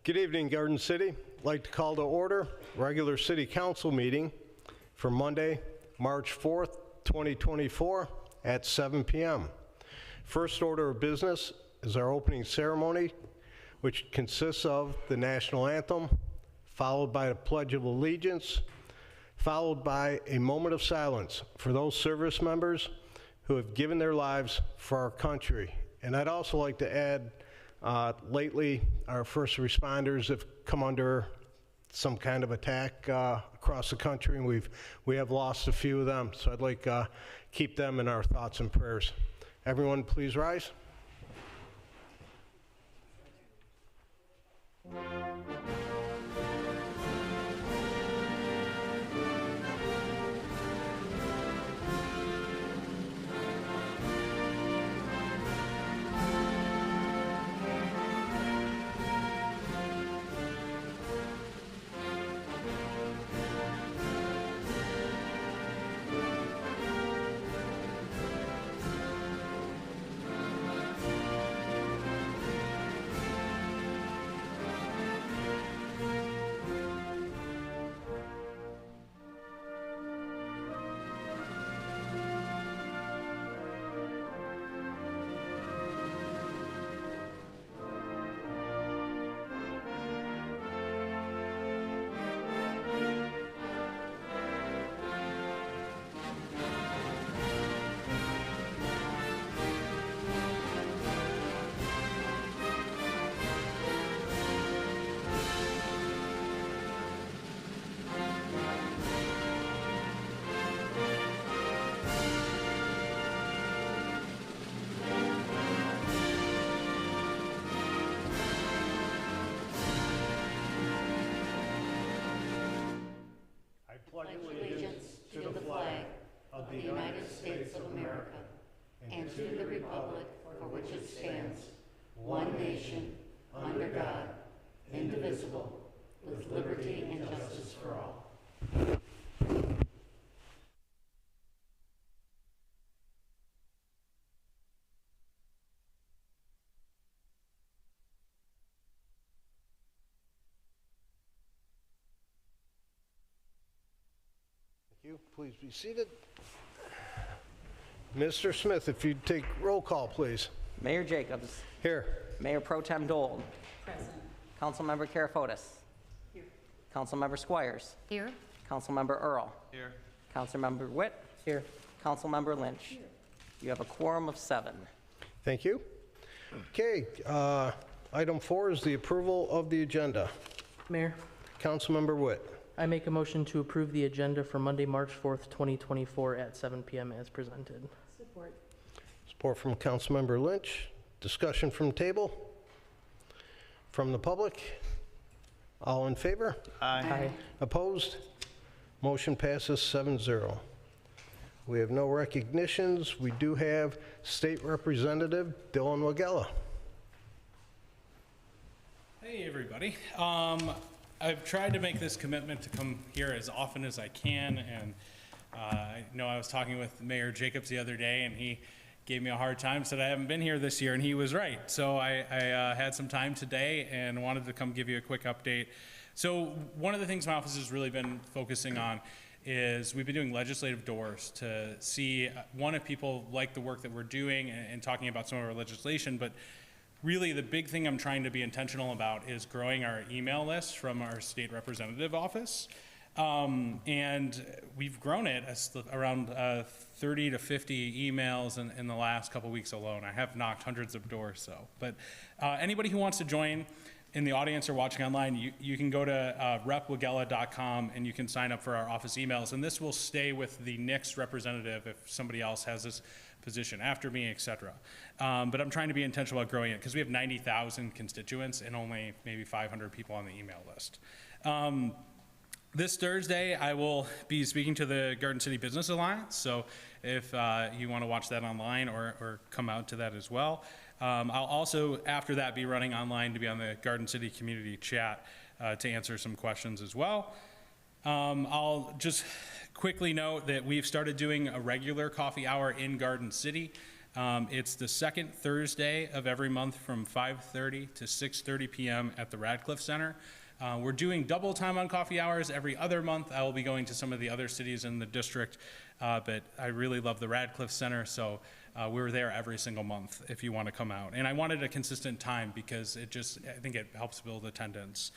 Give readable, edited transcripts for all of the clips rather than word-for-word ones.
Good evening, Garden City. I'd like to call to order regular City Council meeting for Monday, March 4th, 2024 at 7 p.m. First order of business is our opening ceremony, which consists of the national anthem, followed by the Pledge of Allegiance, followed by a moment of silence for those service members who have given their lives for our country. And I'd also like to add, lately, our first responders have come under some kind of attack across the country, and we have lost a few of them. So I'd like to keep them in our thoughts and prayers. Everyone, please rise. Pledge allegiance to the flag of the United States of America and to the republic for which it stands, one nation, under God, indivisible, with liberty and justice for all. Please be seated. Mr. Smith, if you'd take roll call, please. Mayor Jacobs. Here. Mayor Pro Tem Dole. Present. Councilmember Karafotis. Here. Councilmember Squires. Here. Councilmember Earl. Here. Councilmember Witt. Here. Councilmember Lynch. Here. You have a quorum of 7. Thank you. Okay, item 4 is the approval of the agenda. Mayor, Councilmember Witt. I make a motion to approve the agenda for Monday, March 4th, 2024 at 7 p.m. as presented. Support. Support from Councilmember Lynch. Discussion from table. From the public. All in favor? Aye. Opposed? Motion passes 7-0. We have no recognitions. We do have State Representative Dylan Wagella. Hey, everybody. I've tried to make this commitment to come here as often as I can, and I know I was talking with Mayor Jacobs the other day, and he gave me a hard time, said I haven't been here this year, and he was right. So I had some time today and wanted to come give you a quick update. So one of the things my office has really been focusing on is we've been doing legislative doors to see, one, if people like the work that we're doing and talking about some of our legislation, but really the big thing I'm trying to be intentional about is growing our email list from our state representative office. And we've grown it around 30 to 50 emails in the last couple weeks alone. I have knocked hundreds of doors, but anybody who wants to join in the audience or watching online, you can go to repwagella.com and you can sign up for our office emails, and this will stay with the next representative if somebody else has this position after me, etc. But I'm trying to be intentional about growing it because we have 90,000 constituents and only maybe 500 people on the email list. This Thursday, I will be speaking to the Garden City Business Alliance, so if you want to watch that online or come out to that as well. I'll also, after that, be running online to be on the Garden City community chat to answer some questions as well. I'll just quickly note that we've started doing a regular coffee hour in Garden City. It's the second Thursday of every month from 5:30 to 6:30 p.m. at the Radcliffe Center. We're doing double time on coffee hours every other month. I will be going to some of the other cities in the district, but I really love the Radcliffe Center, so we're there every single month if you want to come out. And I wanted a consistent time because I think it helps build attendance.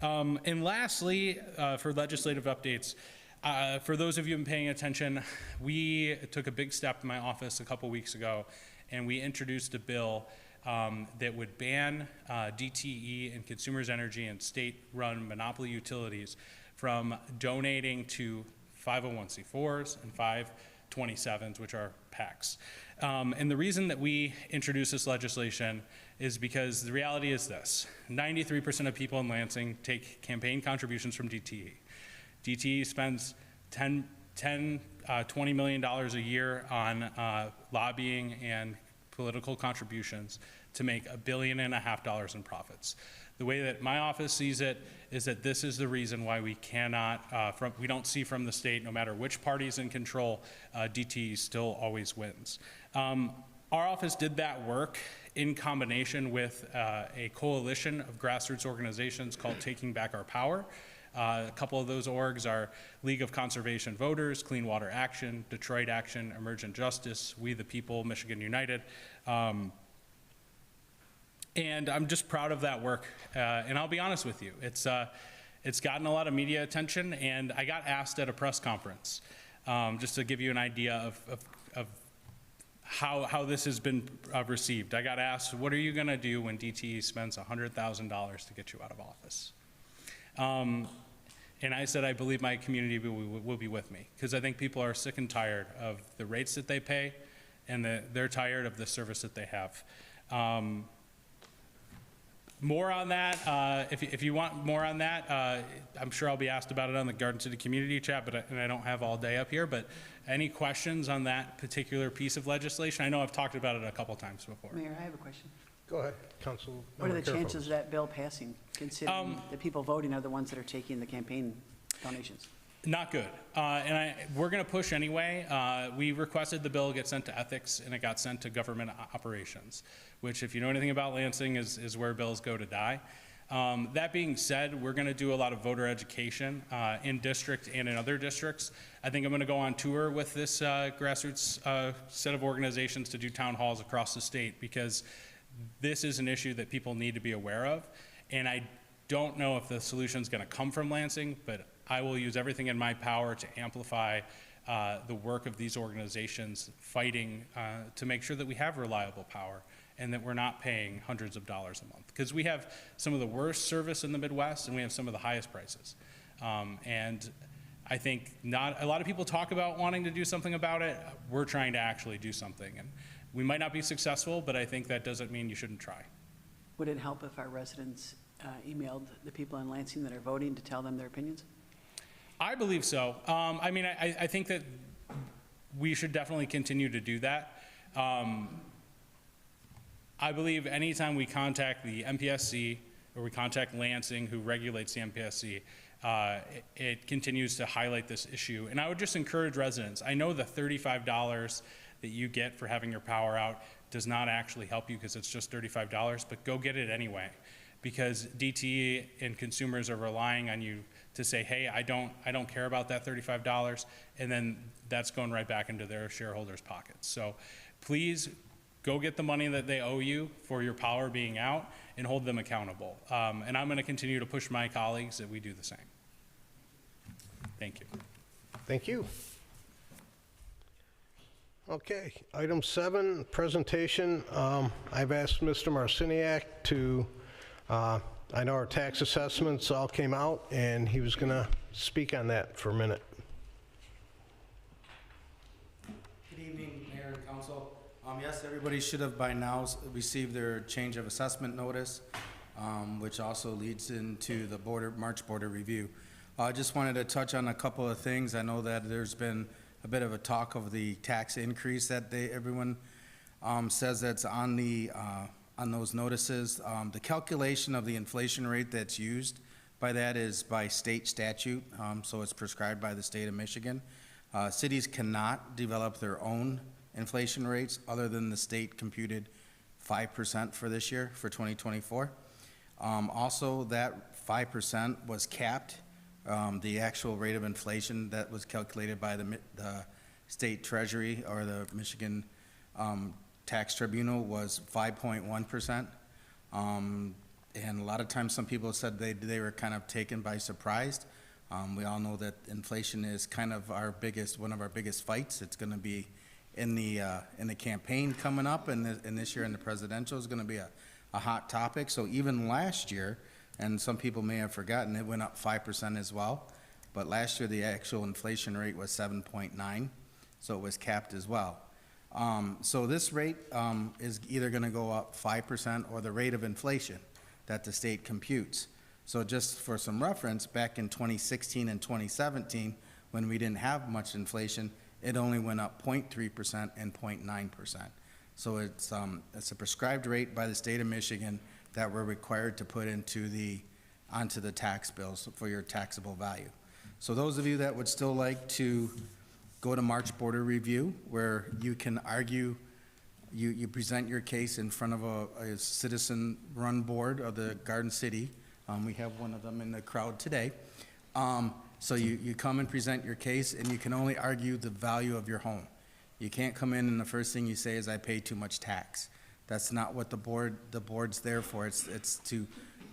And lastly, for legislative updates, for those of you who've been paying attention, we took a big step in my office a couple weeks ago, and we introduced a bill that would ban DTE and Consumers Energy and state-run monopoly utilities from donating to 501c4s and 527s, which are PACs. And the reason that we introduced this legislation is because the reality is this: 93% of people in Lansing take campaign contributions from DTE. DTE spends $20 million a year on lobbying and political contributions to make $1.5 billion in profits. The way that my office sees it is that this is the reason why we cannot, we don't see from the state, no matter which party's in control, DTE still always wins. Our office did that work in combination with a coalition of grassroots organizations called Taking Back Our Power. A couple of those orgs are League of Conservation Voters, Clean Water Action, Detroit Action, Emergent Justice, We the People, Michigan United. And I'm just proud of that work. And I'll be honest with you, it's gotten a lot of media attention, and I got asked at a press conference, just to give you an idea of how this has been received. I got asked, what are you gonna do when DTE spends $100,000 to get you out of office? And I said, I believe my community will be with me, because I think people are sick and tired of the rates that they pay, and they're tired of the service that they have. More on that, if you want more on that, I'm sure I'll be asked about it on the Garden City Community Chat, and I don't have all day up here, but any questions on that particular piece of legislation? I know I've talked about it a couple times before. Mayor, I have a question. Go ahead, Council. What are the chances of that bill passing, considering the people voting are the ones that are taking the campaign donations? Not good. And we're going to push anyway. We requested the bill get sent to ethics, and it got sent to government operations, which, if you know anything about Lansing, is where bills go to die. That being said, we're going to do a lot of voter education in district and in other districts. I think I'm going to go on tour with this grassroots set of organizations to do town halls across the state, because this is an issue that people need to be aware of. And I don't know if the solution is going to come from Lansing, but I will use everything in my power to amplify the work of these organizations fighting to make sure that we have reliable power and that we're not paying hundreds of dollars a month. Because we have some of the worst service in the Midwest, and we have some of the highest prices. And I think not a lot of people talk about wanting to do something about it. We're trying to actually do something. And we might not be successful, but I think that doesn't mean you shouldn't try. Would it help if our residents emailed the people in Lansing that are voting to tell them their opinions? I believe so. I mean, I think that we should definitely continue to do that. I believe anytime we contact the MPSC or we contact Lansing, who regulates the MPSC, it continues to highlight this issue. And I would just encourage residents. I know the $35 that you get for having your power out does not actually help you because it's just $35, but go get it anyway, because DTE and consumers are relying on you to say, hey, I don't care about that $35, and then that's going right back into their shareholders' pockets. So please go get the money that they owe you for your power being out and hold them accountable. And I'm going to continue to push my colleagues that we do the same. Thank you. Thank you. Okay, item 7, presentation. I've asked Mr. Marciniak to, I know our tax assessments all came out, and he was going to speak on that for a minute. Good evening, Mayor and Council. Yes, everybody should have by now received their change of assessment notice, which also leads into the March border review. I just wanted to touch on a couple of things. I know that there's been a bit of a talk of the tax increase that everyone says that's on those notices. The calculation of the inflation rate that's used by that is by state statute, so it's prescribed by the state of Michigan. Cities cannot develop their own inflation rates other than the state computed 5% for this year, for 2024. Also, that 5% was capped. The actual rate of inflation that was calculated by the state treasury or the Michigan Tax Tribunal was 5.1%. And a lot of times some people said they were kind of taken by surprise. We all know that inflation is kind of one of our biggest fights. It's going to be in the campaign coming up, and this year in the presidential is going to be a hot topic. So even last year, and some people may have forgotten, it went up 5% as well. But last year, the actual inflation rate was 7.9, so it was capped as well. So this rate is either going to go up 5% or the rate of inflation that the state computes. So just for some reference, back in 2016 and 2017, when we didn't have much inflation, it only went up 0.3% and 0.9%. So it's a prescribed rate by the state of Michigan that we're required to put onto the tax bills for your taxable value. So those of you that would still like to go to March Border Review, where you can argue, you present your case in front of a citizen-run board of the Garden City. We have one of them in the crowd today. So you come and present your case, and you can only argue the value of your home. You can't come in and the first thing you say is, I pay too much tax. That's not what the board's there for. It's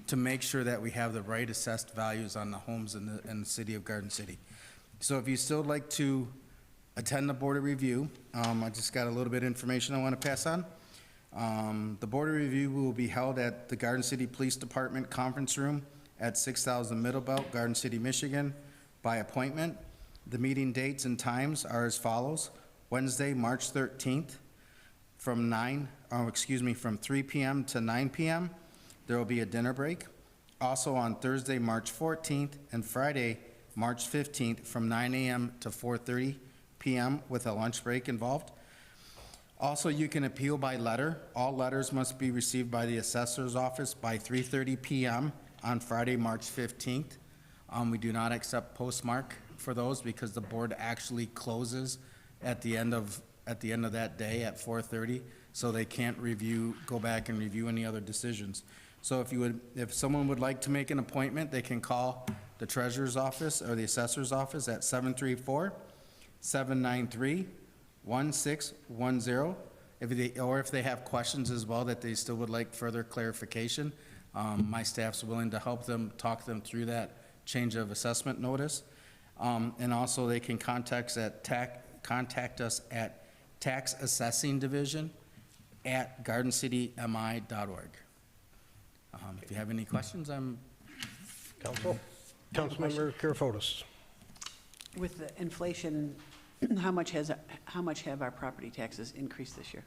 to make sure that we have the right assessed values on the homes in the city of Garden City. So if you still like to attend the Board of Review, I just got a little bit of information I want to pass on. The Board of Review will be held at the Garden City Police Department Conference Room at 6000 Middlebelt, Garden City, Michigan, by appointment. The meeting dates and times are as follows. Wednesday, March 13th, from 3 p.m. to 9 p.m. There will be a dinner break. Also on Thursday, March 14th, and Friday, March 15th, from 9 a.m. to 4:30 p.m. with a lunch break involved. Also, you can appeal by letter. All letters must be received by the assessor's office by 3:30 p.m. on Friday, March 15th. We do not accept postmark for those because the board actually closes at the end of that day at 4:30, so they can't go back and review any other decisions. So if someone would like to make an appointment, they can call the treasurer's office or the assessor's office at 734-793-1610. If they have questions as well that they still would like further clarification, my staff's willing to help them, talk them through that change of assessment notice. And also they can contact us at Tax Assessing Division at gardencitymi.org. If you have any questions, Councilmember Karafotis. With the inflation, how much have our property taxes increased this year?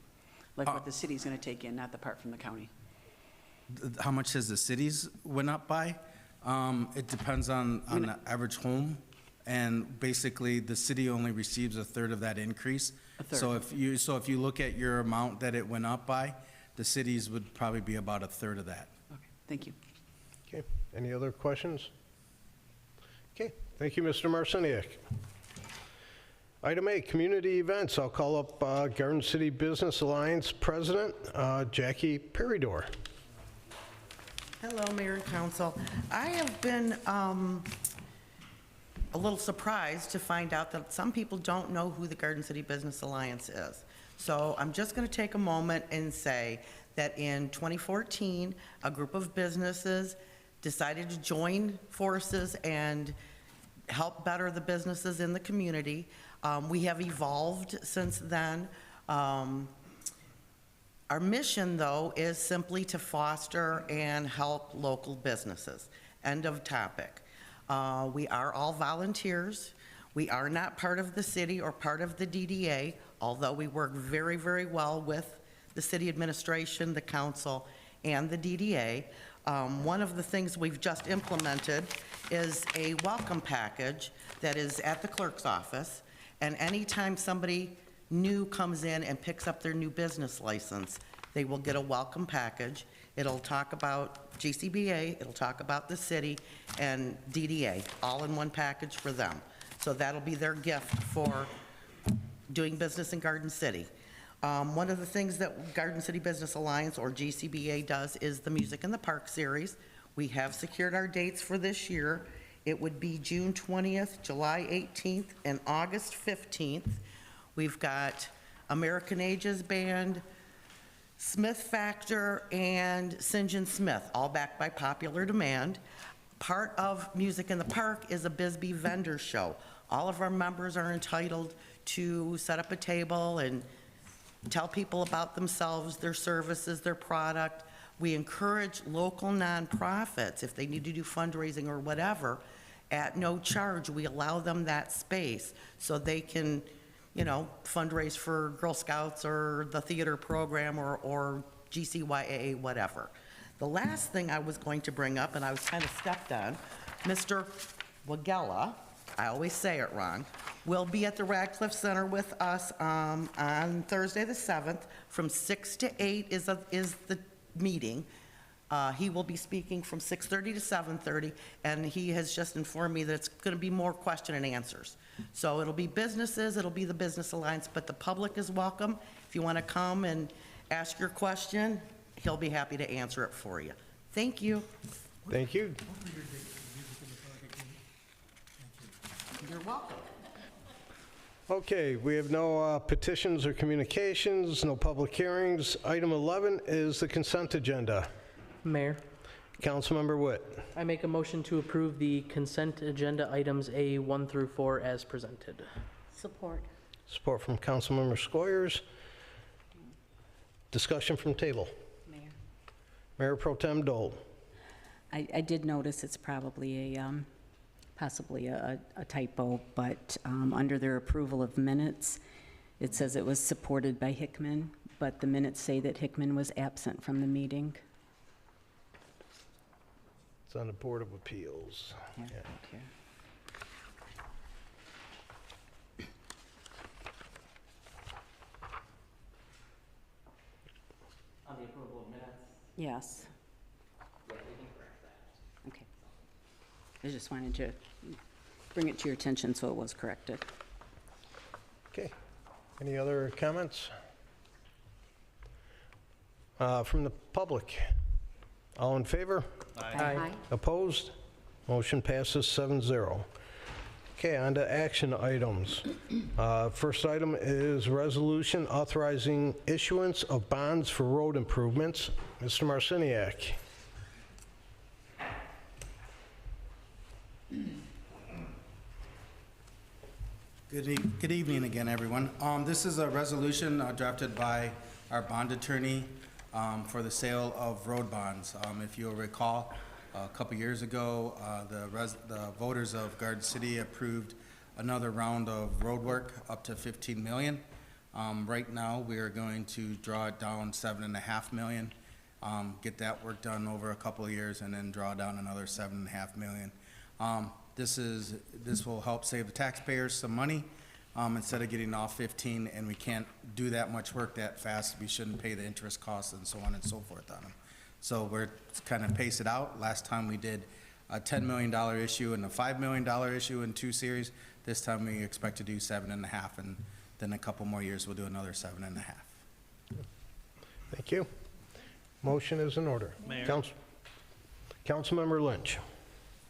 Like what the city's going to take in, not the part from the county? How much has the cities went up by? It depends on the average home, and basically the city only receives a third of that increase. A third. So if you look at your amount that it went up by, the cities would probably be about a third of that. Okay, thank you. Okay, any other questions? Okay, thank you, Mr. Marciniak. Item A, community events. I'll call up Garden City Business Alliance President, Jackie Peridor. Hello, Mayor and Council. I have been a little surprised to find out that some people don't know who the Garden City Business Alliance is. So I'm just going to take a moment and say that in 2014, a group of businesses decided to join forces and help better the businesses in the community. We have evolved since then. Our mission, though, is simply to foster and help local businesses. End of topic. We are all volunteers. We are not part of the city or part of the DDA, although we work very, very well with the city administration, the council, and the DDA. One of the things we've just implemented is a welcome package that is at the clerk's office, and anytime somebody new comes in and picks up their new business license, they will get a welcome package. It'll talk about GCBA, it'll talk about the city, and DDA, all in one package for them. So that'll be their gift for doing business in Garden City. One of the things that Garden City Business Alliance, or GCBA, does is the Music in the Park series. We have secured our dates for this year. It would be June 20th, July 18th, and August 15th. We've got American Ages Band, Smith Factor, and St. John Smith, all backed by popular demand. Part of Music in the Park is a Bisbee vendor show. All of our members are entitled to set up a table and tell people about themselves, their services, their product. We encourage local nonprofits, if they need to do fundraising or whatever, at no charge, we allow them that space so they can, you know, fundraise for Girl Scouts or the theater program or GCYA, whatever. The last thing I was going to bring up, and I was kind of stepped on, Mr. Wagella, I always say it wrong, will be at the Radcliffe Center with us on Thursday the 7th. From 6 to 8 is the meeting. He will be speaking from 6:30 to 7:30, and he has just informed me that it's going to be more question and answers. So it'll be businesses, it'll be the Business Alliance, but the public is welcome. If you want to come and ask your question, he'll be happy to answer it for you. Thank you. Thank you. You're welcome. Okay, we have no petitions or communications, no public hearings. Item 11 is the consent agenda. Mayor, Councilmember Witt. I make a motion to approve the consent agenda items A1 through 4 as presented. Support. Support from Councilmember Squires. Discussion from table. Mayor, Mayor Pro Tem Dole. I did notice it's probably possibly a typo, but under their approval of minutes, it says it was supported by Hickman, but the minutes say that Hickman was absent from the meeting. It's on the Board of Appeals. Yeah, Yeah. thank you. On the approval of minutes? Yes. Yeah, we can correct that. Okay. I just wanted to bring it to your attention so it was corrected. Okay. Any other comments? From the public? All in favor? Aye. Opposed? Motion passes 7-0. Okay, on to action items. First item is resolution authorizing issuance of bonds for road improvements. Mr. Marciniak. Good evening again, everyone. This is a resolution drafted by our bond attorney for the sale of road bonds. If you'll recall, a couple years ago, the voters of Garden City approved another round of road work up to $15 million. Right now, we are going to draw it down $7.5 million, get that work done over a couple of years, and then draw down another $7.5 million. This will help save the taxpayers some money. Instead of getting off 15, and we can't do that much work that fast, we shouldn't pay the interest costs and so on and so forth on them. So we're kind of pace it out. Last time we did a $10 million issue and a $5 million issue in 2 series. This time we expect to do 7.5, and then a couple more years we'll do another 7.5. Thank you. Motion is in order. Mayor. Councilmember Lynch.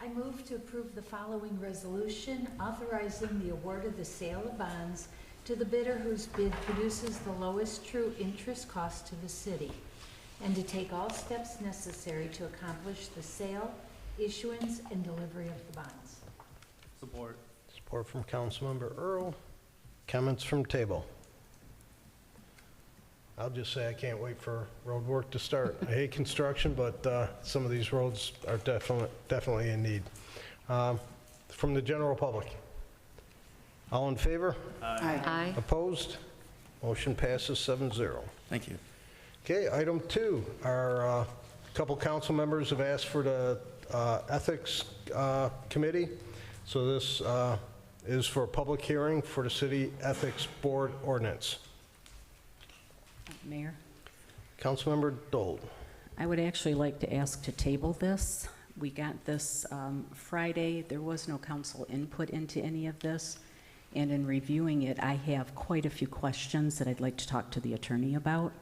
I move to approve the following resolution authorizing the award of the sale of bonds to the bidder whose bid produces the lowest true interest cost to the city, and to take all steps necessary to accomplish the sale, issuance, and delivery of the bonds. Support. Support from Councilmember Earl. Comments from table. I'll just say I can't wait for road work to start. I hate construction, but some of these roads are definitely in need. From the general public? All in favor? Aye. Opposed? Motion passes 7-0. Thank you. Okay, item 2. Our couple council members have asked for the Ethics Committee. So this is for a public hearing for the City Ethics Board ordinance. Mayor, Councilmember Dole. I would actually like to ask to table this. We got this Friday. There was no council input into any of this. And in reviewing it, I have quite a few questions that I'd like to talk to the attorney about.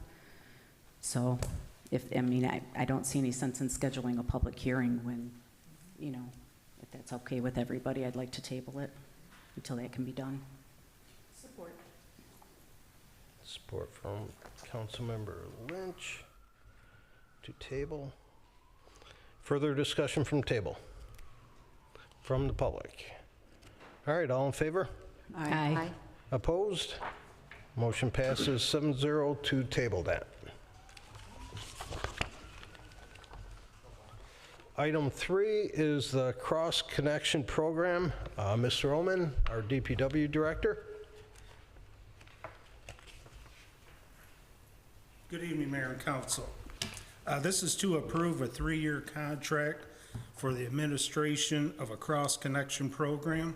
So I don't see any sense in scheduling a public hearing when, if that's okay with everybody, I'd like to table it until that can be done. Support. Support from Councilmember Lynch to table. Further discussion from table? From the public? All right, all in favor? Aye. Opposed? Motion passes 7-0 to table that. Item 3 is the Cross Connection Program. Mr. Oman, our DPW Director. Good evening, Mayor and Council. This is to approve a 3-year contract for the administration of a cross-connection program.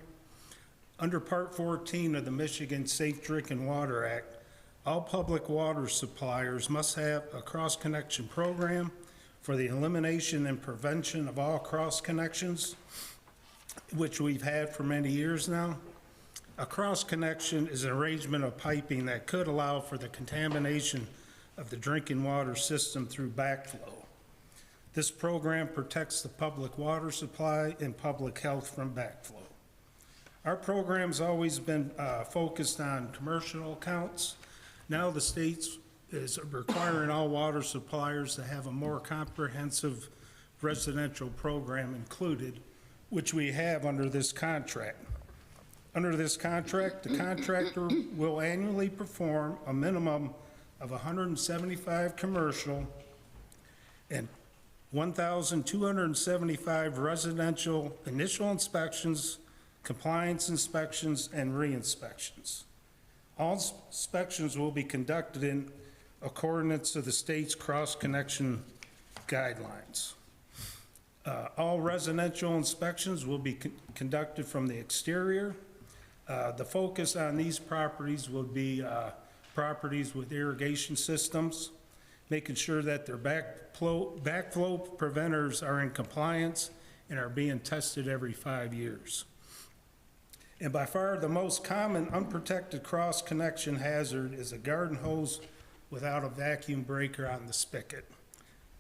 Under Part 14 of the Michigan Safe Drinking Water Act, all public water suppliers must have a cross-connection program for the elimination and prevention of all cross-connections, which we've had for many years now. A cross-connection is an arrangement of piping that could allow for the contamination of the drinking water system through backflow. This program protects the public water supply and public health from backflow. Our program's always been focused on commercial accounts. Now the state is requiring all water suppliers to have a more comprehensive residential program included, which we have under this contract. Under this contract, the contractor will annually perform a minimum of 175 commercial and 1,275 residential initial inspections, compliance inspections, and re-inspections. All inspections will be conducted in accordance to the state's cross-connection guidelines. All residential inspections will be conducted from the exterior. The focus on these properties will be properties with irrigation systems, making sure that their backflow preventers are in compliance and are being tested every 5 years. And by far the most common unprotected cross-connection hazard is a garden hose without a vacuum breaker on the spigot.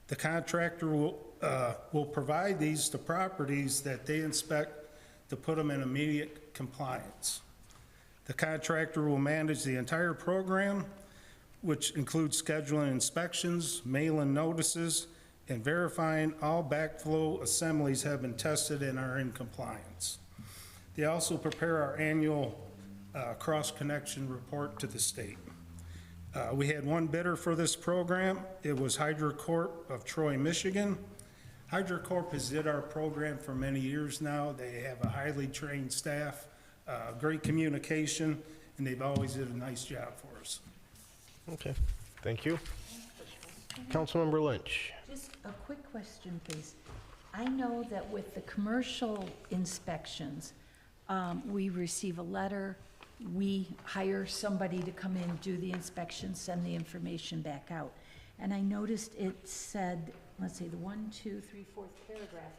The contractor will provide these to properties that they inspect to put them in immediate compliance. The contractor will manage the entire program, which includes scheduling inspections, mailing notices, and verifying all backflow assemblies have been tested and are in compliance. They also prepare our annual cross-connection report to the state. We had one bidder for this program. It was HydroCorp of Troy, Michigan. HydroCorp has did our program for many years now. They have a highly trained staff, great communication, and they've always did a nice job for us. Okay, thank you. Councilmember Lynch. Just a quick question, please. I know that with the commercial inspections, we receive a letter, we hire somebody to come in, do the inspection, send the information back out. And I noticed it said, let's see, the 1, 2, 3, 4th paragraph,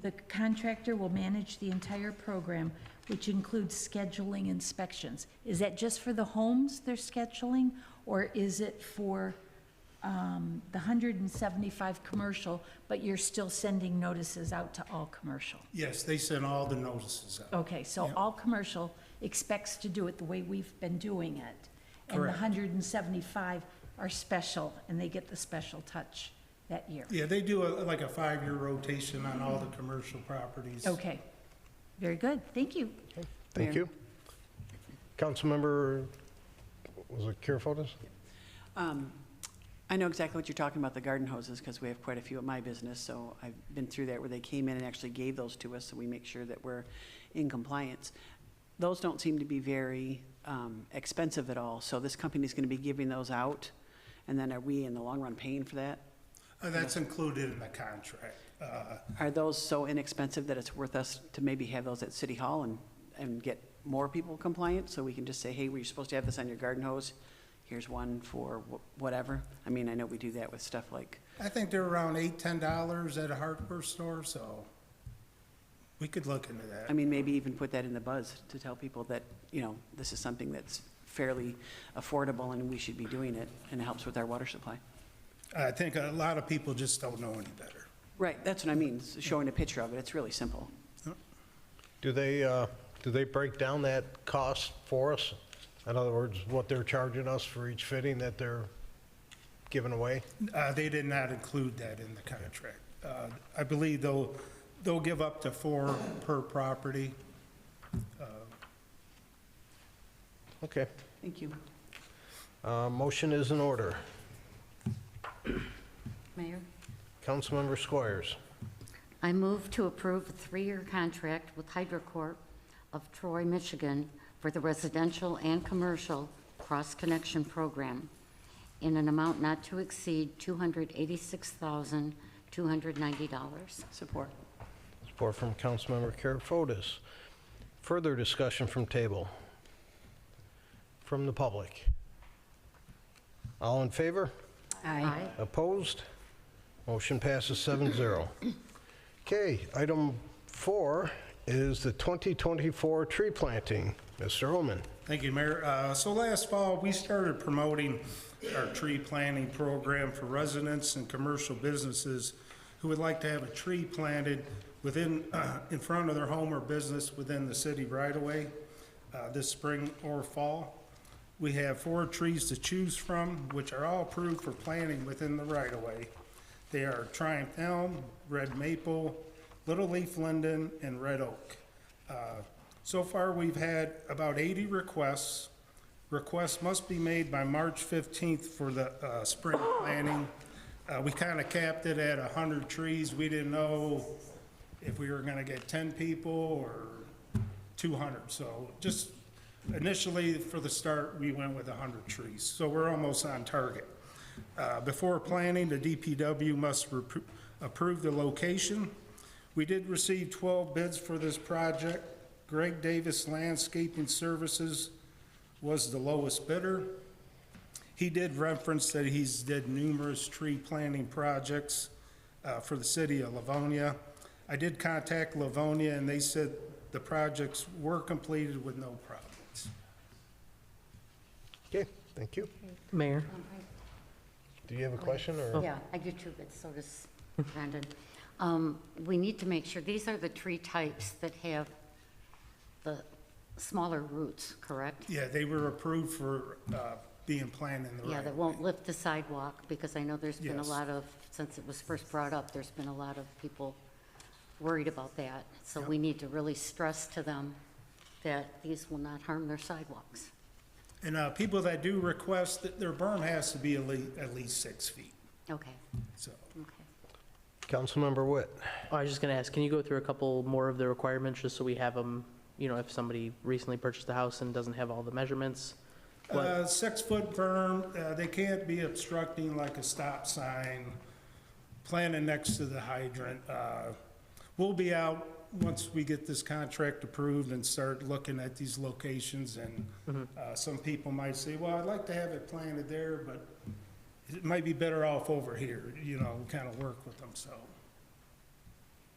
the contractor will manage the entire program, which includes scheduling inspections. Is that just for the homes they're scheduling, or is it for the 175 commercial, but you're still sending notices out to all commercial? Yes, they send all the notices out. Okay, so all commercial expects to do it the way we've been doing it. And the Correct. 175 are special, and they get the special touch that year. Yeah, they do like a 5-year rotation on all the commercial properties. Okay, very good, thank you. Thank you. Councilmember, was it Kirafotis? I know exactly what you're talking about, the garden hoses, because we have quite a few at my business, so I've been through that where they came in and actually gave those to us, so we make sure that we're in compliance. Those don't seem to be very expensive at all, so this company's going to be giving those out, and then are we in the long run paying for that? That's included in the contract. Are those so inexpensive that it's worth us to maybe have those at City Hall and get more people compliant, so we can just say, hey, we're supposed to have this on your garden hose, here's one for whatever? I mean, I know we do that with stuff like, I think they're around $8, $10 at a hardware store, so We could look into that. I mean, maybe even put that in the buzz to tell people that, you know, this is something that's fairly affordable and we should be doing it, and it helps with our water supply. I think a lot of people just don't know any better. Right, that's what I mean, showing a picture of it, it's really simple. Do they break down that cost for us? In other words, what they're charging us for each fitting that they're giving away? They did not include that in the contract. I believe they'll give up to 4 per property. Okay. Thank you. Motion is in order. Mayor, Councilmember Squires. I move to approve a 3-year contract with HydroCorp of Troy, Michigan for the residential and commercial cross-connection program in an amount not to exceed $286,290. Support. Support from Councilmember Karifodis. Further discussion from table. From the public. All in favor? Aye. Opposed? Motion passes 7-0. Okay, item 4 is the 2024 tree planting. Mr. Omen. Thank you, Mayor. So last fall, we started promoting our tree planting program for residents and commercial businesses who would like to have a tree planted within, in front of their home or business within the city right-of-way this spring or fall. We have 4 trees to choose from, which are all approved for planting within the right-of-way. They are Triumph Elm, Red Maple, Little Leaf Linden, and Red Oak. So far, we've had about 80 requests. Requests must be made by March 15th for the spring planting. We kind of capped it at 100 trees. We didn't know if we were going to get 10 people or 200. So just initially, for the start, we went with 100 trees. So we're almost on target. Before planting, the DPW must approve the location. We did receive 12 bids for this project. Greg Davis Landscaping Services was the lowest bidder. He did reference that he's did numerous tree planting projects for the city of Livonia. I did contact Livonia, and they said the projects were completed with no problems. Okay, thank you. Mayor? Do you have a question, or? Yeah, I do too, but so does Brandon. We need to make sure, these are the tree types that have the smaller roots, correct? Yeah, they were approved for being planted in the right. Yeah, that won't lift the sidewalk, because I know there's been a Yes. lot of, since it was first brought up, there's been a lot of people worried about that. So we need to really stress to them that these will not harm their sidewalks. And people that do request that their berm has to be at least 6 feet, Okay, so. okay. Councilmember Witt. I was just going to ask, can you go through a couple more of the requirements, just so we have them, you know, if somebody recently purchased a house and doesn't have all the measurements? 6-foot berm, they can't be obstructing like a stop sign, planted next to the hydrant. We'll be out once we get this contract approved and start looking at these locations, and some people might say, well, I'd like to have it planted there, but it might be better off over here, you know, kind of work with them, so.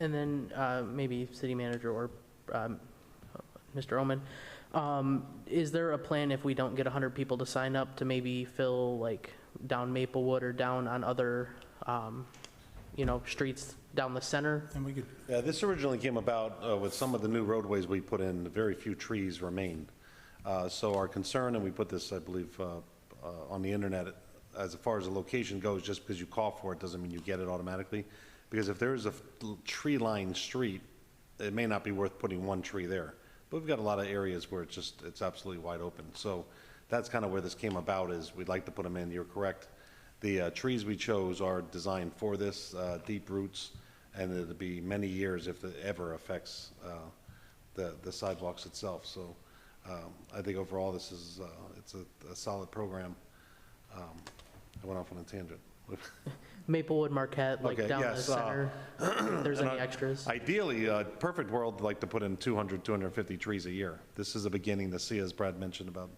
And then maybe city manager or Mr. Omen, is there a plan if we don't get 100 people to sign up to maybe fill like down Maplewood or down on other, you know, streets down the center? And we could, Yeah, this originally came about with some of the new roadways we put in, very few trees remained. So our concern, and we put this, I believe, on the internet, as far as the location goes, just because you call for it doesn't mean you get it automatically. Because if there is a tree-lined street, it may not be worth putting one tree there. But we've got a lot of areas where it's absolutely wide open. So that's kind of where this came about, is we'd like to put them in. You're correct. The trees we chose are designed for this, deep roots, and it'll be many years if it ever affects the sidewalks itself. So I think overall this is, it's a solid program. I went off on a tangent. Maplewood, Marquette, like Okay, down the yes, center, if there's any extras? Ideally, perfect world, I'd like to put in 200, 250 trees a year. This is a beginning to see, as Brad mentioned, about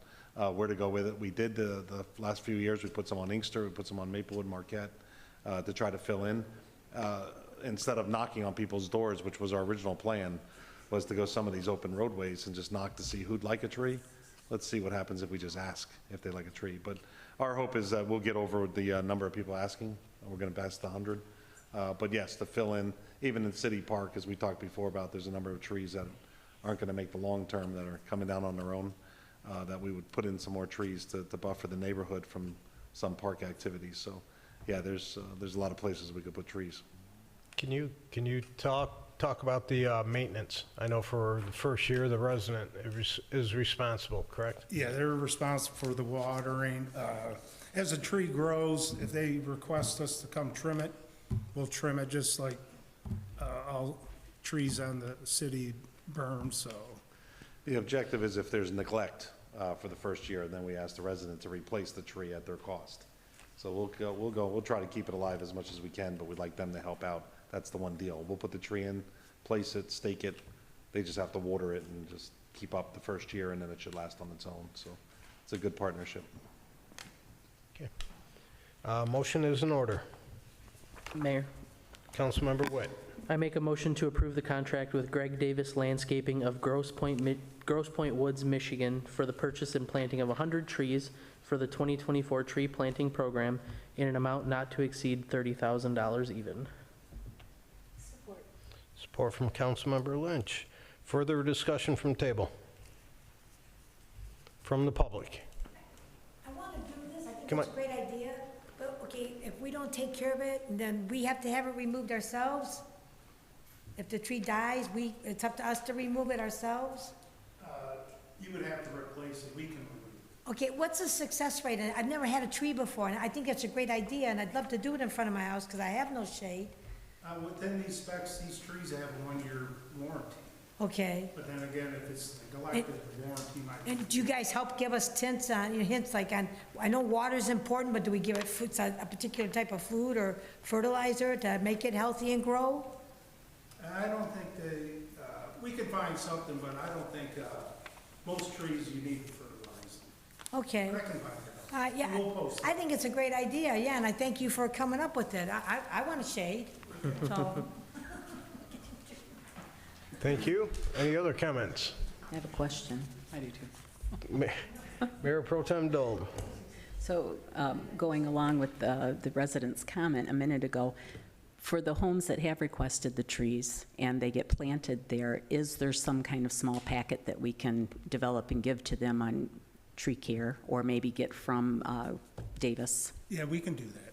where to go with it. We did the last few years, we put some on Inkster, we put some on Maplewood, Marquette, to try to fill in. Instead of knocking on people's doors, which was our original plan, was to go some of these open roadways and just knock to see who'd like a tree. Let's see what happens if we just ask if they like a tree. But our hope is that we'll get over the number of people asking. We're going to pass the 100. But yes, to fill in, even in City Park, as we talked before about, there's a number of trees that aren't going to make the long term that are coming down on their own, that we would put in some more trees to buffer the neighborhood from some park activities. So yeah, there's a lot of places we could put trees. Can you talk about the maintenance? I know for the first year, the resident is responsible, correct? Yeah, they're responsible for the watering. As a tree grows, if they request us to come trim it, we'll trim it just like all trees on the city berm, so. The objective is if there's neglect for the first year, then we ask the resident to replace the tree at their cost. So we'll try to keep it alive as much as we can, but we'd like them to help out. That's the one deal. We'll put the tree in, place it, stake it. They just have to water it and just keep up the first year, and then it should last on its own. So it's a good partnership. Okay. Motion is in order. Mayor, Councilmember Witt. I make a motion to approve the contract with Greg Davis Landscaping of Grosse Pointe Woods, Michigan for the purchase and planting of 100 trees for the 2024 tree planting program in an amount not to exceed $30,000 even. Support from Councilmember Lynch. Further discussion from table? From the public? I want to do this, I think Come it's a on. great idea, but okay, if we don't take care of it, then we have to have it removed ourselves? If the tree dies, it's up to us to remove it ourselves? You would have to replace it, we can remove it. Okay, what's the success rate? I've never had a tree before, and I think it's a great idea, and I'd love to do it in front of my house, because I have no shade. Within these specs, these trees have a 1-year warranty. Okay, But then again, if it's neglected, the warranty might. and do you guys help give us hints like on, I know water's important, but do we give it foods, a particular type of food or fertilizer to make it healthy and grow? I don't think we could find something, but I don't think, most trees you need to fertilize them. Okay. But I can find it out. Yeah, We'll post it. I think it's a great idea, yeah, and I thank you for coming up with it. I want a shade, so. Thank you. Any other comments? I have a question. I do too. Mayor Pro Tem Dole. So going along with the resident's comment a minute ago, for the homes that have requested the trees and they get planted there, is there some kind of small packet that we can develop and give to them on tree care, or maybe get from Davis? Yeah, we can do that.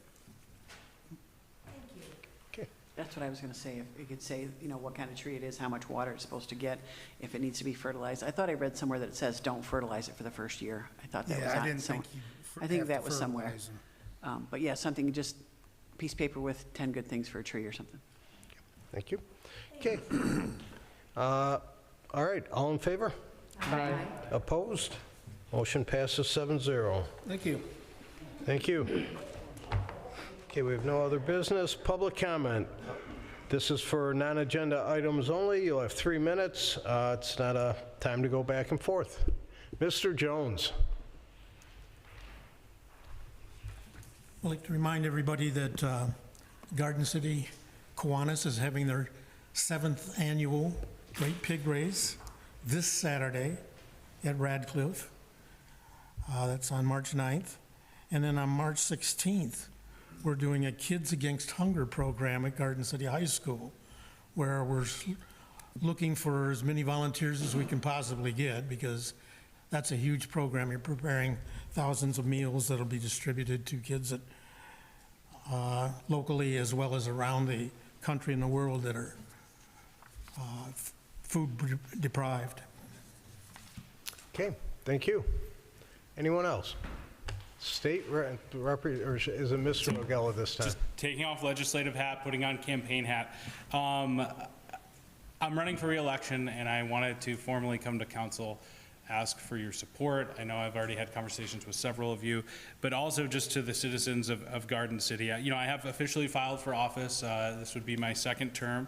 That's what I was going to say. If you could say, what kind of tree it is, how much water it's supposed to get, if it needs to be fertilized. I thought I read somewhere that it says don't fertilize it for the first year. I thought that was Yeah, on I didn't somewhere. think you I think have that to was somewhere. fertilize them. But yeah, something, just piece of paper with 10 good things for a tree or something. Thank you. Okay. All right, all in favor? Aye. Opposed? Motion passes 7-0. Thank you. Thank you. Okay, we have no other business. Public comment. This is for non-agenda items only. You'll have 3 minutes. It's not a time to go back and forth. Mr. Jones. I'd like to remind everybody that Garden City Kiwanis is having their 7th annual Great Pig Race this Saturday at Radcliffe. That's on March 9th. And then on March 16th, we're doing a Kids Against Hunger program at Garden City High School, where we're looking for as many volunteers as we can possibly get, because that's a huge program. You're preparing thousands of meals that'll be distributed to kids that, locally as well as around the country and the world that are food deprived. Okay, thank you. Anyone else? State or is it Mr. Ogella this time? Just taking off legislative hat, putting on campaign hat. I'm running for re-election, and I wanted to formally come to council, ask for your support. I know I've already had conversations with several of you, but also just to the citizens of Garden City. I have officially filed for office. This would be my 2nd term.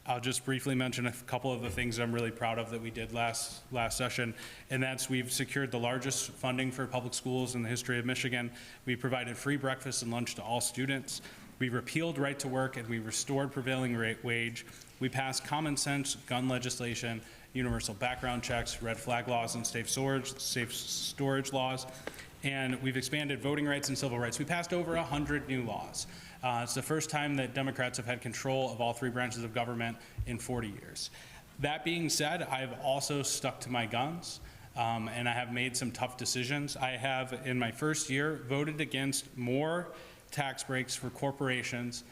I'll just briefly mention a couple of the things I'm really proud of that we did last session, and that's we've secured the largest funding for public schools in the history of Michigan. We provided free breakfast and lunch to all students. We repealed right to work, and we restored prevailing wage. We passed common sense gun legislation, universal background checks, red flag laws, and safe storage laws. And we've expanded voting rights and civil rights. We passed over 100 new laws. It's the first time that Democrats have had control of all 3 branches of government in 40 years. That being said, I've also stuck to my guns, and I have made some tough decisions. I have, in my first year, voted against more tax breaks for corporations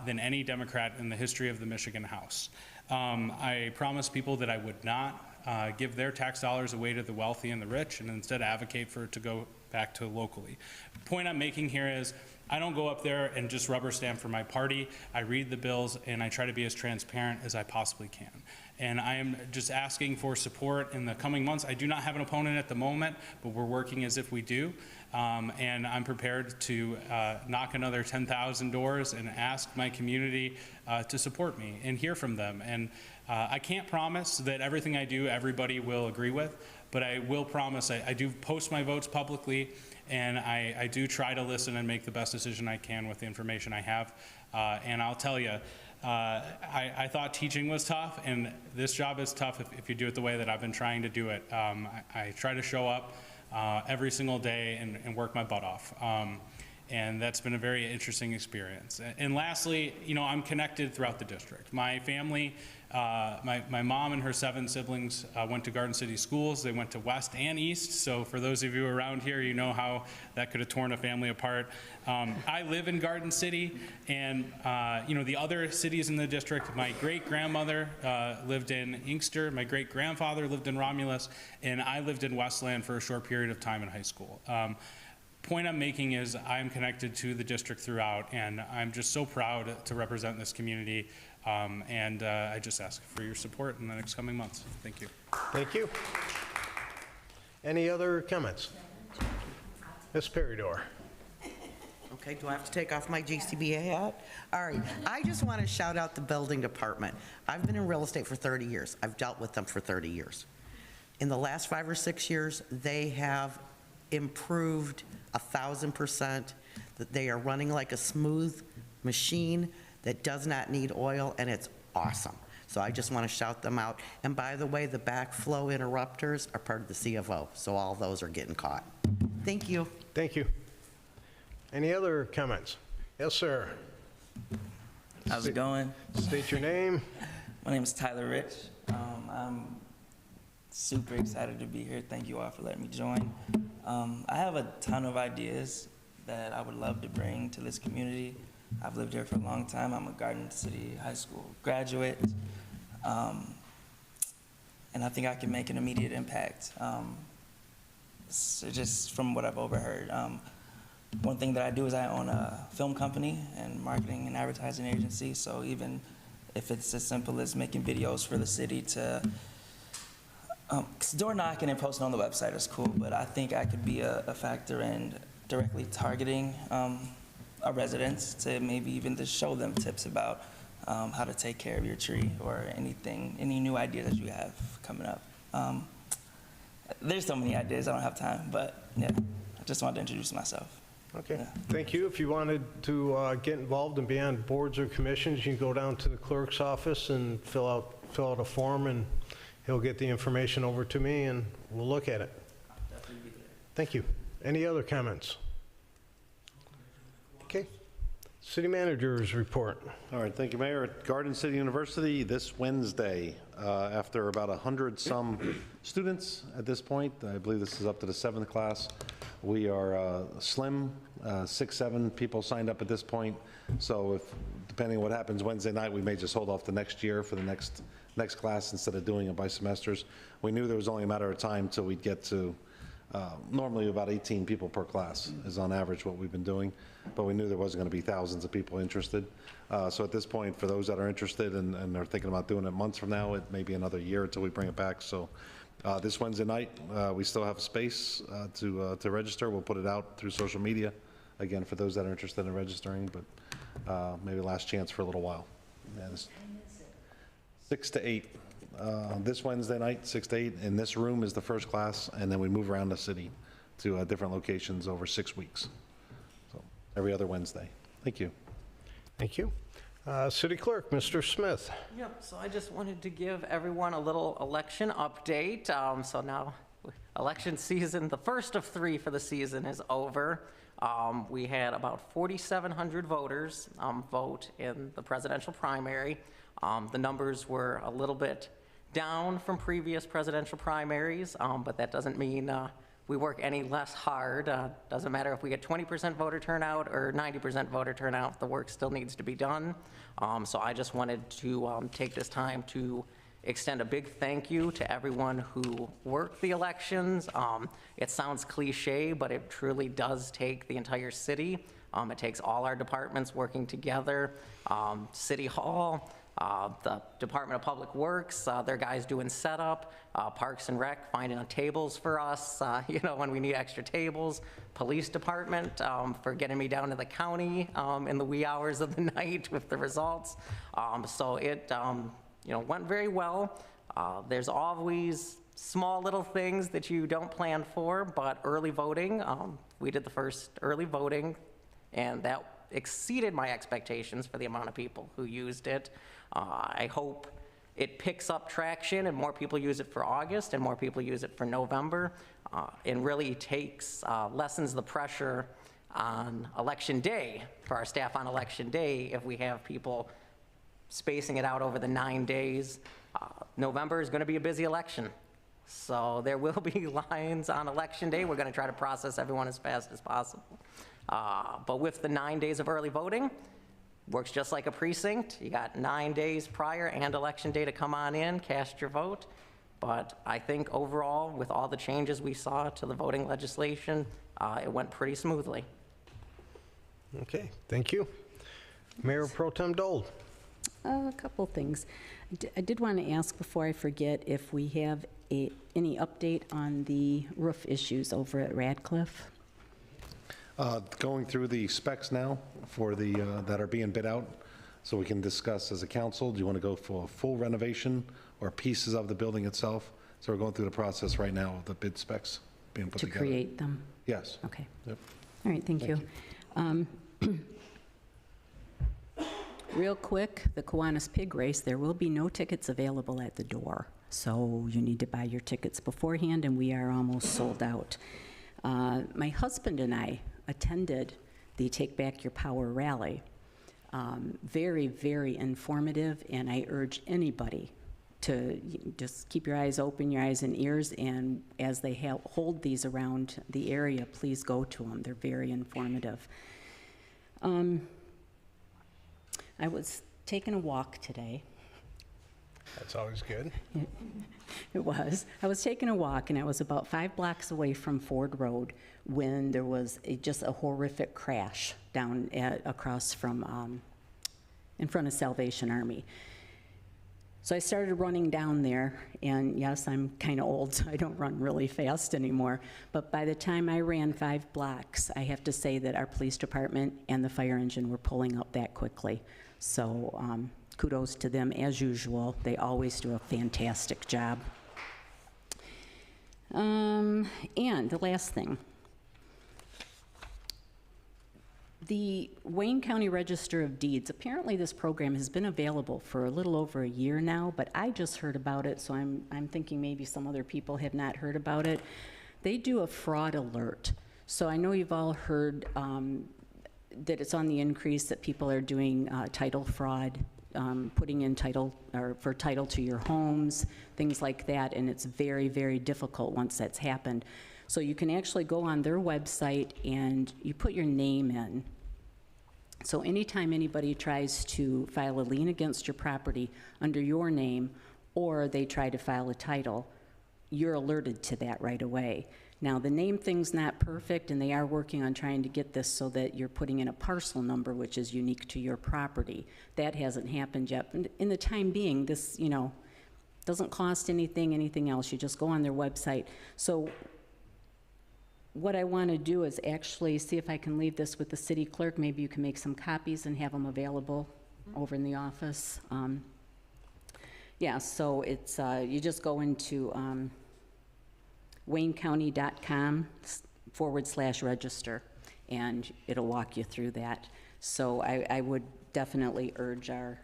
than any Democrat in the history of the Michigan House. I promised people that I would not give their tax dollars away to the wealthy and the rich, and instead advocate for it to go back to locally. The point I'm making here is I don't go up there and just rubber stamp for my party. I read the bills and I try to be as transparent as I possibly can. And I am just asking for support in the coming months. I do not have an opponent at the moment, but we're working as if we do. And I'm prepared to knock another 10,000 doors and ask my community to support me and hear from them. And I can't promise that everything I do everybody will agree with, but I will promise I do post my votes publicly, and I do try to listen and make the best decision I can with the information I have. And I'll tell you, I thought teaching was tough, and this job is tough if you do it the way that I've been trying to do it. I try to show up every single day and work my butt off. And that's been a very interesting experience. And lastly, you know, I'm connected throughout the district. My family, my mom and her 7 siblings went to Garden City schools. They went to West and East. So for those of you around here, you know how that could have torn a family apart. I live in Garden City, and you know, the other cities in the district, my great-grandmother lived in Inkster, my great-grandfather lived in Romulus, and I lived in Westland for a short period of time in high school. Point I'm making is I'm connected to the district throughout, and I'm just so proud to represent this community, and I just ask for your support in the next coming months. Thank you. Thank you. Any other comments? Ms. Peridor. Okay, do I have to take off my GCBA hat? All right, I just want to shout out the building department. I've been in real estate for 30 years. I've dealt with them for 30 years. In the last 5 or 6 years, they have improved 1,000%, that they are running like a smooth machine that does not need oil, and it's awesome. So I just want to shout them out. And by the way, the backflow interrupters are part of the CFO, so all those are getting caught. Thank you. Thank you. Any other comments? Yes, sir. How's it going? State your name. My name is Tyler Rich. I'm super excited to be here. Thank you all for letting me join. I have a ton of ideas that I would love to bring to this community. I've lived here for a long time. I'm a Garden City High School graduate. And I think I can make an immediate impact. So just from what I've overheard. One thing that I do is I own a film company and marketing and advertising agency. So even if it's as simple as making videos for the city to, 'cause door knocking and posting on the website is cool, but I think I could be a factor in directly targeting our residents to maybe even to show them tips about how to take care of your tree or anything, any new idea that you have coming up. There's so many ideas, I don't have time, but yeah, I just wanted to introduce myself. Okay, Yeah. thank you. If you wanted to get involved and be on boards or commissions, you can go down to the clerk's office and fill out a form, and he'll get the information over to me, and we'll look at it. Definitely be there. Thank you. Any other comments? Okay. City manager's report. All right, thank you, Mayor. At Garden City University this Wednesday, after about 100-some students at this point, I believe this is up to the 7th class, we are slim, 6, 7 people signed up at this point. So if, depending on what happens Wednesday night, we may just hold off the next year for the next class instead of doing it by semesters. We knew there was only a matter of time till we'd get to normally about 18 people per class is on average what we've been doing, but we knew there wasn't going to be thousands of people interested. So at this point, for those that are interested and are thinking about doing it months from now, it may be another year until we bring it back. So this Wednesday night, we still have space to register. We'll put it out through social media, again, for those that are interested in registering, but maybe last chance for a little while. Yeah, 6 to 8. This Wednesday night, 6 to 8, in this room is the first class, and then we move around the city to different locations over 6 weeks. So every other Wednesday. Thank you. Thank you. City Clerk, Mr. Smith. Yep, so I just wanted to give everyone a little election update. So now, election season, the first of 3 for the season is over. We had about 4,700 voters vote in the presidential primary. The numbers were a little bit down from previous presidential primaries, but that doesn't mean we work any less hard. Doesn't matter if we get 20% voter turnout or 90% voter turnout, the work still needs to be done. So I just wanted to take this time to extend a big thank you to everyone who worked the elections. It sounds cliche, but it truly does take the entire city. It takes all our departments working together. City Hall, the Department of Public Works, their guys doing setup, Parks and Rec finding tables for us, when we need extra tables, Police Department for getting me down to the county in the wee hours of the night with the results. So it went very well. There's always small little things that you don't plan for, but early voting, we did the first early voting, and that exceeded my expectations for the amount of people who used it. I hope it picks up traction and more people use it for August and more people use it for November. It really lessens the pressure on election day for our staff on election day if we have people spacing it out over the 9 days. November is going to be a busy election. So there will be lines on election day. We're going to try to process everyone as fast as possible. But with the 9 days of early voting, works just like a precinct. You got 9 days prior and election day to come on in, cast your vote. But I think overall, with all the changes we saw to the voting legislation, it went pretty smoothly. Okay, thank you. Mayor Pro Tem Dole. A couple things. I did want to ask before I forget if we have any update on the roof issues over at Radcliffe. Going through the specs now for the, that are being bid out, so we can discuss as a council, do you want to go for a full renovation or pieces of the building itself? So we're going through the process right now of the bid specs being put together. To create them? Yes. Okay. Yep. All right, thank you. Real quick, the Kiwanis Pig Race, there will be no tickets available at the door. So you need to buy your tickets beforehand, and we are almost sold out. My husband and I attended the Take Back Your Power rally. Very, very informative, and I urge anybody to just keep your eyes open, your eyes and ears, and as they hold these around the area, please go to them. They're very informative. I was taking a walk today. That's always good. It was. I was taking a walk, and I was about 5 blocks away from Ford Road when there was just a horrific crash down across from, in front of Salvation Army. So I started running down there, and yes, I'm kind of old, so I don't run really fast anymore. But by the time I ran 5 blocks, I have to say that our police department and the fire engine were pulling up that quickly. So kudos to them as usual. They always do a fantastic job. And the last thing. The Wayne County Register of Deeds, apparently this program has been available for a little over a year now, but I just heard about it, so I'm thinking maybe some other people have not heard about it. They do a fraud alert. So I know you've all heard that it's on the increase, that people are doing title fraud, putting in title or for title to your homes, things like that, and it's very, very difficult once that's happened. So you can actually go on their website and you put your name in. So anytime anybody tries to file a lien against your property under your name, or they try to file a title, you're alerted to that right away. Now, the name thing's not perfect, and they are working on trying to get this so that you're putting in a parcel number, which is unique to your property. That hasn't happened yet. In the time being, this, doesn't cost anything else. You just go on their website. So what I want to do is actually see if I can leave this with the city clerk. Maybe you can make some copies and have them available over in the office. Yeah, so it's, you just go into waynecounty.com/register, and it'll walk you through that. So I would definitely urge our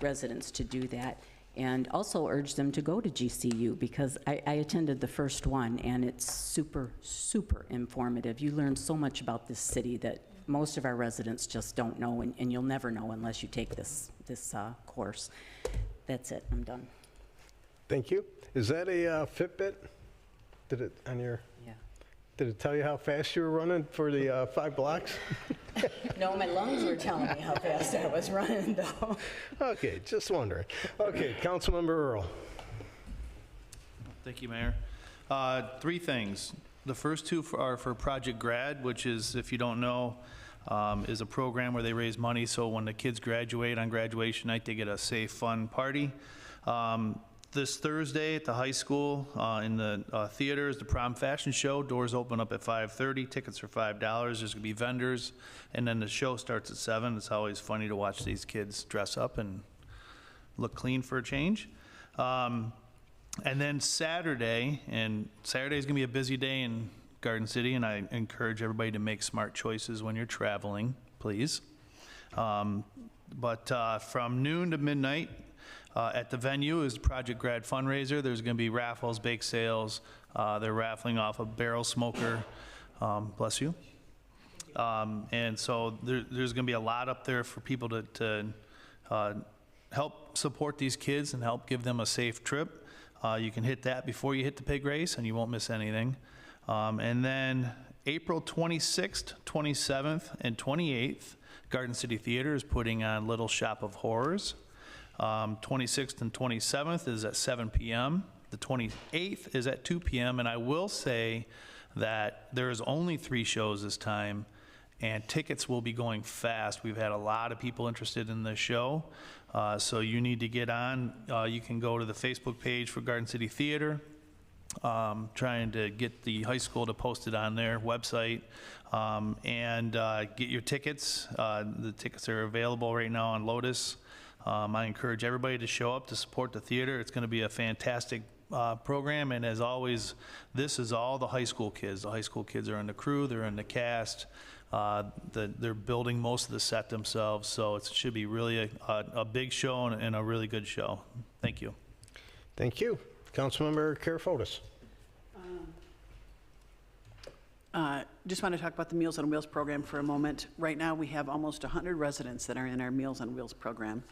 residents to do that. And also urge them to go to GCU, because I attended the first one, and it's super, super informative. You learn so much about this city that most of our residents just don't know, and you'll never know unless you take this course. That's it, I'm done. Thank you. Is that a Fitbit? Did it on your? Yeah. Did it tell you how fast you were running for the 5 blocks? No, my lungs were telling me how fast I was running, though. Okay, just wondering. Okay, Councilmember Earl. Thank you, Mayor. 3 things. The first 2 are for Project Grad, which is, if you don't know, is a program where they raise money so when the kids graduate on graduation night, they get a safe, fun party. This Thursday at the high school in the theater is the prom fashion show. Doors open up at 5:30. Tickets are $5. There's going to be vendors. And then the show starts at 7. It's always funny to watch these kids dress up and look clean for a change. And then Saturday, and Saturday is going to be a busy day in Garden City, and I encourage everybody to make smart choices when you're traveling, please. But from noon to midnight, at the venue is the Project Grad fundraiser. There's going to be raffles, bake sales. They're raffling off a barrel smoker. Bless you. And so there's going to be a lot up there for people to help support these kids and help give them a safe trip. You can hit that before you hit the pig race, and you won't miss anything. And then April 26th, 27th, and 28th, Garden City Theater is putting on Little Shop of Horrors. 26th and 27th is at 7 p.m. The 28th is at 2 p.m. And I will say that there's only 3 shows this time, and tickets will be going fast. We've had a lot of people interested in this show, so you need to get on. You can go to the Facebook page for Garden City Theater, trying to get the high school to post it on their website, and get your tickets. The tickets are available right now on Lotus. I encourage everybody to show up to support the theater. It's going to be a fantastic program, and as always, this is all the high school kids. The high school kids are in the crew, they're in the cast, they're building most of the set themselves, so it should be really a big show and a really good show. Thank you. Thank you. Councilmember Karafotis. Just want to talk about the Meals on Wheels program for a moment. Right now, we have almost 100 residents that are in our Meals on Wheels program,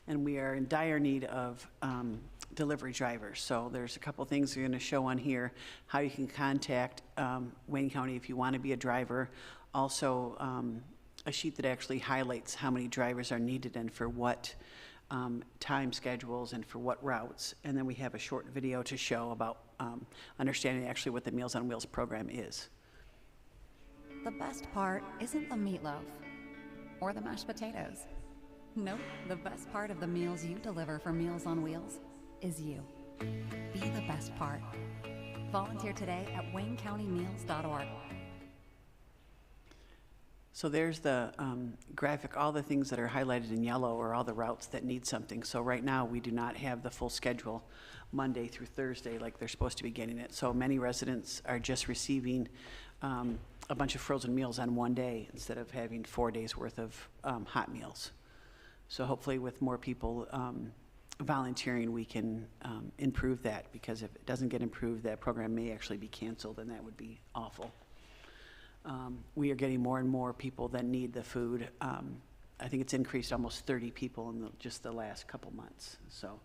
and we are in dire need of delivery drivers. So there's a couple things we're going to show on here, how you can contact Wayne County if you want to be a driver. Also, a sheet that actually highlights how many drivers are needed and for what time schedules and for what routes. And then we have a short video to show about understanding actually what the Meals on Wheels program is. The best part isn't the meatloaf or the mashed potatoes. Nope, the best part of the meals you deliver for Meals on Wheels is you. Be the best part. Volunteer today at waynecountymeals.org. So there's the graphic, all the things that are highlighted in yellow are all the routes that need something. So right now, we do not have the full schedule Monday through Thursday like they're supposed to be getting it. So many residents are just receiving a bunch of frozen meals on one day instead of having 4 days worth of hot meals. So hopefully with more people volunteering, we can improve that, because if it doesn't get improved, that program may actually be canceled, and that would be awful. We are getting more and more people that need the food. I think it's increased almost 30 people in just the last couple months. So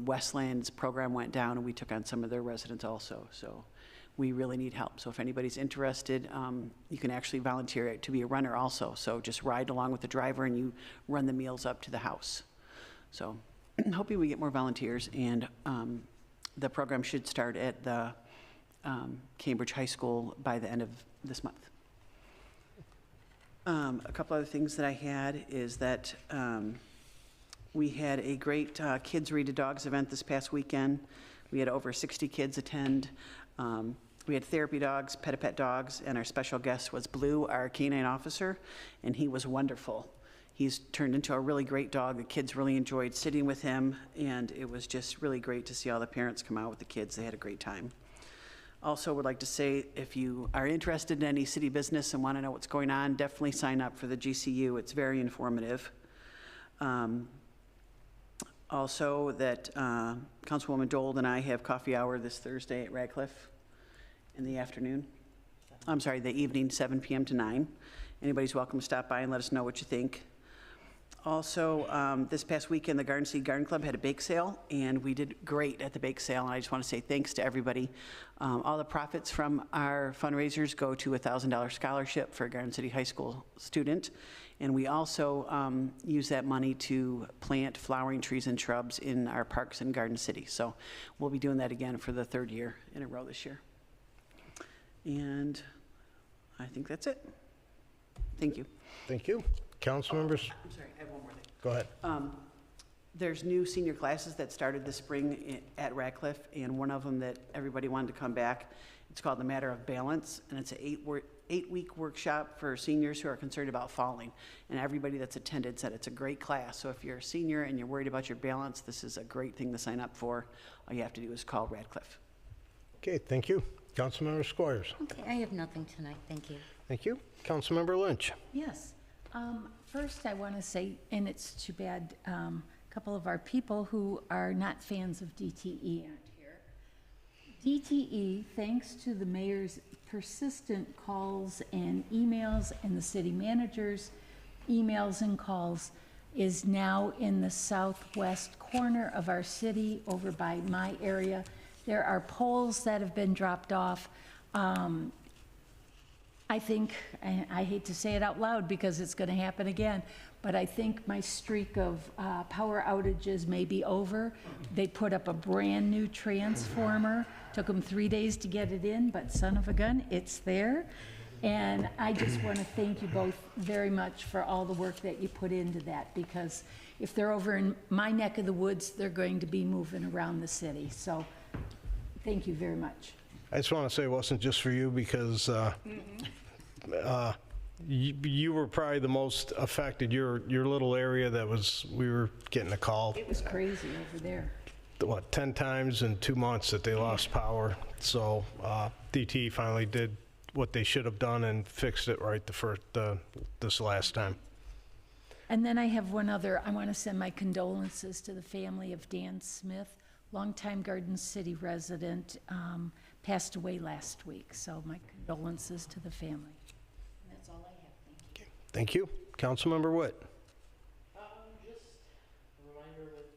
Westland's program went down, and we took on some of their residents also. So we really need help. So if anybody's interested, you can actually volunteer to be a runner also. So just ride along with the driver and you run the meals up to the house. So hoping we get more volunteers, and the program should start at the Cambridge High School by the end of this month. A couple other things that I had is that we had a great Kids Read to Dogs event this past weekend. We had over 60 kids attend. We had therapy dogs, pet dogs, and our special guest was Blue, our canine officer, and he was wonderful. He's turned into a really great dog. The kids really enjoyed sitting with him, and it was just really great to see all the parents come out with the kids. They had a great time. Also would like to say, if you are interested in any city business and want to know what's going on, definitely sign up for the GCU. It's very informative. Also, that Councilwoman Dole and I have coffee hour this Thursday at Radcliffe in the afternoon. I'm sorry, the evening, 7 p.m. to 9. Anybody's welcome to stop by and let us know what you think. Also, this past weekend, the Garden City Garden Club had a bake sale, and we did great at the bake sale, and I just want to say thanks to everybody. All the profits from our fundraisers go to a $1,000 scholarship for a Garden City High School student, and we also use that money to plant flowering trees and shrubs in our parks in Garden City. So we'll be doing that again for the 3rd year in a row this year. And I think that's it. Thank you. Thank you. Council members? I'm sorry, I have one more thing. Go ahead. There's new senior classes that started this spring at Radcliffe, and one of them that everybody wanted to come back. It's called The Matter of Balance, and it's an 8-week workshop for seniors who are concerned about falling. And everybody that's attended said it's a great class. So if you're a senior and you're worried about your balance, this is a great thing to sign up for. All you have to do is call Radcliffe. Okay, thank you. Councilmember Squires. Okay, I have nothing tonight, thank you. Thank you. Councilmember Lynch. Yes. First, I want to say, and it's too bad, a couple of our people who are not fans of DTE aren't here. DTE, thanks to the mayor's persistent calls and emails and the city manager's emails and calls, is now in the southwest corner of our city over by my area. There are poles that have been dropped off. I think, and I hate to say it out loud because it's going to happen again, but I think my streak of power outages may be over. They put up a brand new transformer. Took them 3 days to get it in, but son of a gun, it's there. And I just want to thank you both very much for all the work that you put into that, because if they're over in my neck of the woods, they're going to be moving around the city. So thank you very much. I just want to say it wasn't just for you, because you were probably the most affected. Your little area we were getting a call. It was crazy over there. 10 times in 2 months that they lost power. So DTE finally did what they should have done and fixed it right this last time. And then I have one other. I want to send my condolences to the family of Dan Smith, longtime Garden City resident, passed away last week. So my condolences to the family. And that's all I have. Thank you. Thank you. Councilmember Witt. Just a reminder with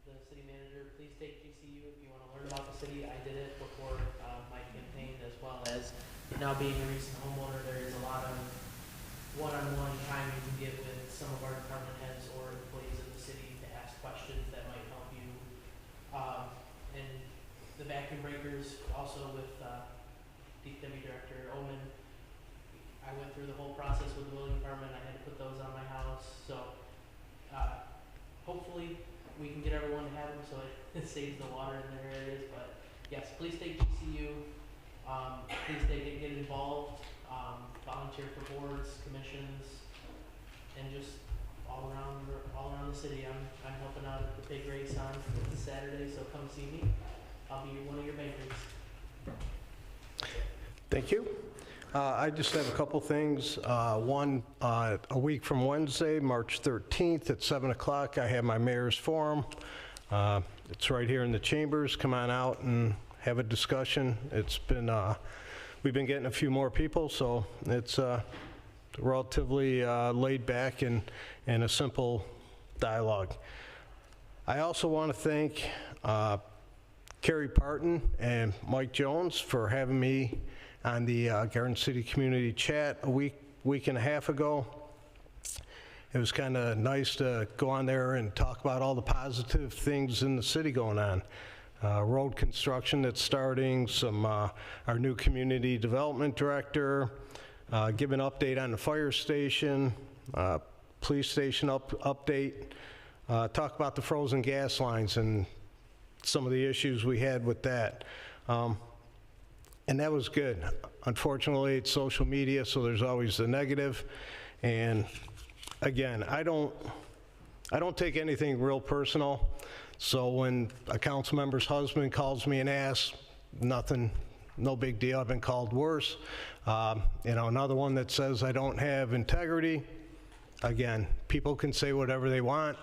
the city manager, please take GCU if you want to learn about the city. I did it before my campaign, as well as now being a recent homeowner. There is a lot of one-on-one time you can get with some of our department heads or employees of the city to ask questions that might help you. And the vacuum breakers, also with DPW Director Omen, I went through the whole process with the building department. I had to put those on my house. So hopefully we can get everyone to have them so it saves the water in their areas. But yes, please take GCU. Please get involved. Volunteer for boards, commissions, and just all around the city. I'm helping out at the pig race on Saturday, so come see me. I'll be one of your bankers. Thank you. I just have a couple things. One, a week from Wednesday, March 13th at 7 o'clock, I have my mayor's forum. It's right here in the chambers. Come on out and have a discussion. It's been, we've been getting a few more people, so it's relatively laid back and a simple dialogue. I also want to thank Carrie Parton and Mike Jones for having me on the Garden City Community Chat a week and a half ago. It was kind of nice to go on there and talk about all the positive things in the city going on. Road construction that's starting, our new community development director, give an update on the fire station, police station update, talk about the frozen gas lines and some of the issues we had with that. And that was good. Unfortunately, it's social media, so there's always the negative. And again, I don't take anything real personal. So when a council member's husband calls me and asks, nothing, no big deal. I've been called worse. Another one that says I don't have integrity, again, people can say whatever they want.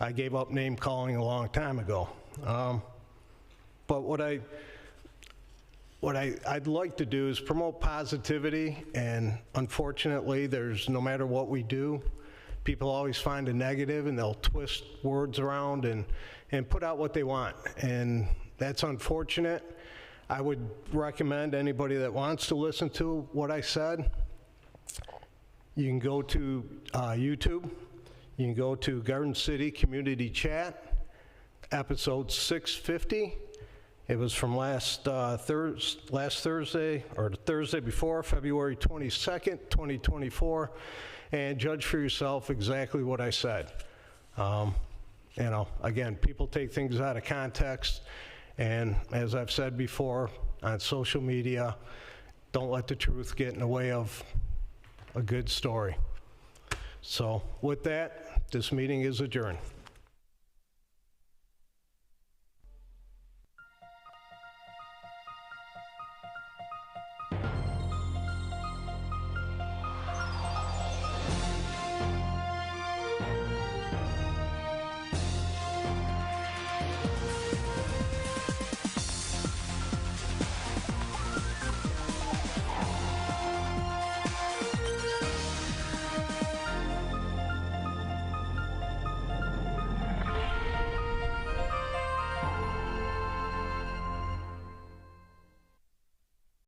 I gave up name calling a long time ago. But what I'd like to do is promote positivity, and unfortunately, no matter what we do, people always find a negative and they'll twist words around and put out what they want. And that's unfortunate. I would recommend anybody that wants to listen to what I said, you can go to YouTube, you can go to Garden City Community Chat, episode 650. It was from last Thursday, or the Thursday before, February 22nd, 2024, and judge for yourself exactly what I said. Again, people take things out of context, and as I've said before on social media, don't let the truth get in the way of a good story. So with that, this meeting is adjourned.